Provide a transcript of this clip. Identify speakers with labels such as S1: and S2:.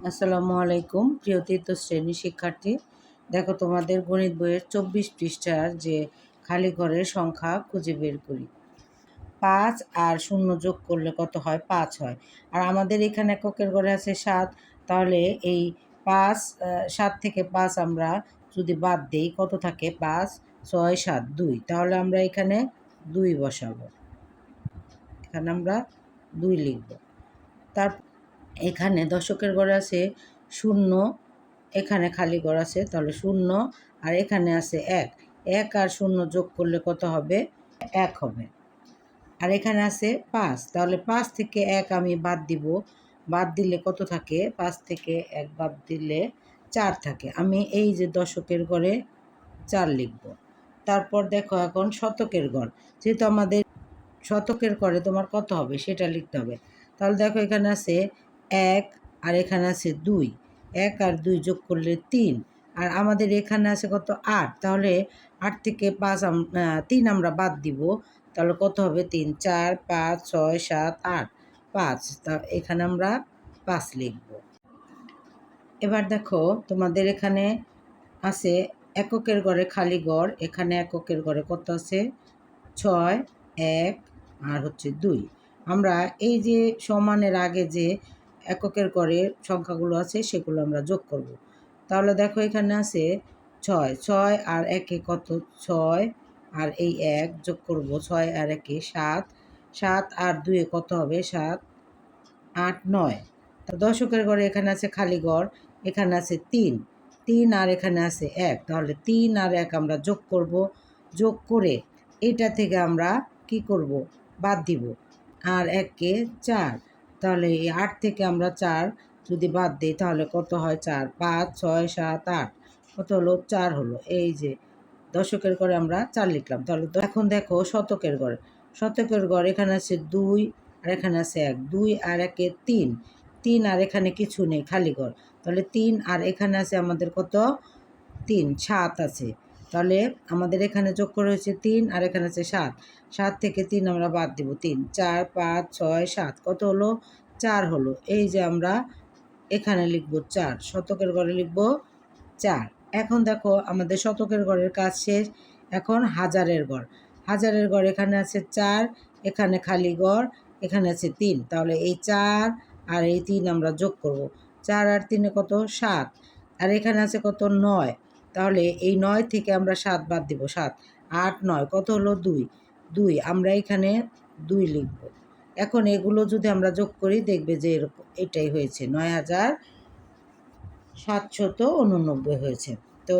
S1: আসসালামু আলাইকুম প্রিয় তৃতীয় শ্রেণীর শিক্ষার্থী। দেখো তোমাদের গণিত বইয়ের 24 পৃষ্ঠার যে খালি ঘরের সংখ্যা খুঁজে বের করি। 5 আর 0 যোগ করলে কত হয়? 5 হয়। আর আমাদের এখানে এককের ঘরে আছে 7, তাহলে এই 7 থেকে 5 আমরা যদি বাদ দেই কত থাকে? 5, 6, 7, 2। তাহলে আমরা এখানে 2 বসাবো, এখানে আমরা 2 লিখব। তারপর এখানে দশকের ঘরে আছে 0, এখানে খালি ঘর আছে, তাহলে 0 আর এখানে আছে 1। 1 আর 0 যোগ করলে কত হবে? 1 হবে। আর এখানে আছে 5, তাহলে 5 থেকে 1 আমি বাদ দিব। বাদ দিলে কত থাকে? 5 থেকে 1 বাদ দিলে 4 থাকে। আমি এই যে দশকের ঘরে 4 লিখব। তারপর দেখো এখন শতকের ঘর, যেহেতু আমাদের শতকের ঘরে তোমার কত হবে সেটা লিখতে হবে। তাহলে দেখো এখানে আছে 1 আর এখানে আছে 2। 1 আর 2 যোগ করলে 3। আর আমাদের এখানে আছে কত? 8। তাহলে 8 থেকে 3 আমরা বাদ দিব। তাহলে কত হবে? 3, 4, 5, 6, 7, 8, 5। তা এখানে আমরা 5 লিখব। এবার দেখো তোমাদের এখানে আছে এককের ঘরে খালি ঘর। এখানে এককের ঘরে কত আছে? 6, 1 আর হচ্ছে 2। আমরা এই যে সমানের আগে যে এককের ঘরে সংখ্যাগুলো আছে সেগুলো আমরা যোগ করব। তাহলে দেখো এখানে আছে 6, 6 আর 1 কত? 6 আর এই 1 যোগ করব। 6 আর 1 7, 7 আর 2 কত হবে? 7, 8, 9। তো দশকের ঘরে এখানে আছে খালি ঘর, এখানে আছে 3, 3 আর এখানে আছে 1। তাহলে 3 আর 1 আমরা যোগ করব। যোগ করে এটা থেকে আমরা কি করব? বাদ দিব। আর 1 4। তাহলে এই 8 থেকে আমরা 4 যদি বাদ দিই তাহলে কত হয়? 4, 5, 6, 7, 8। কত হলো? 4 হলো। এই যে দশকের ঘরে আমরা 4 লিখলাম। তাহলে এখন দেখো শতকের ঘরে। শতকের ঘর এখানে আছে 2 আর এখানে আছে 1। 2 আর 1 3, 3 আর এখানে কিছু নেই, খালি ঘর। তাহলে 3 আর এখানে আছে আমাদের কত? 3, 7 আছে। তাহলে আমাদের এখানে যোগ করে হয়েছে 3 আর এখানে আছে 7। 7 থেকে 3 আমরা বাদ দিব। 3, 4, 5, 6, 7। কত হলো? 4 হলো। এই যে আমরা এখানে লিখব 4, শতকের ঘরে লিখব 4। এখন দেখো আমাদের শতকের ঘরের কাজ শেষ। এখন হাজারের ঘর। হাজারের ঘর এখানে আছে 4, এখানে খালি ঘর, এখানে আছে 3। তাহলে এই 4 আর এই 3 আমরা যোগ করব। 4 আর 3 কত? 7। আর এখানে আছে কত? 9। তাহলে এই 9 থেকে আমরা 7 বাদ দিব। 7, 8, 9 কত হলো? 2। 2 আমরা এখানে 2 লিখব। এখন এগুলো যদি আমরা যোগ করি দেখবে যে এরকম এটাই হয়েছে, 9,789 হয়েছে। তো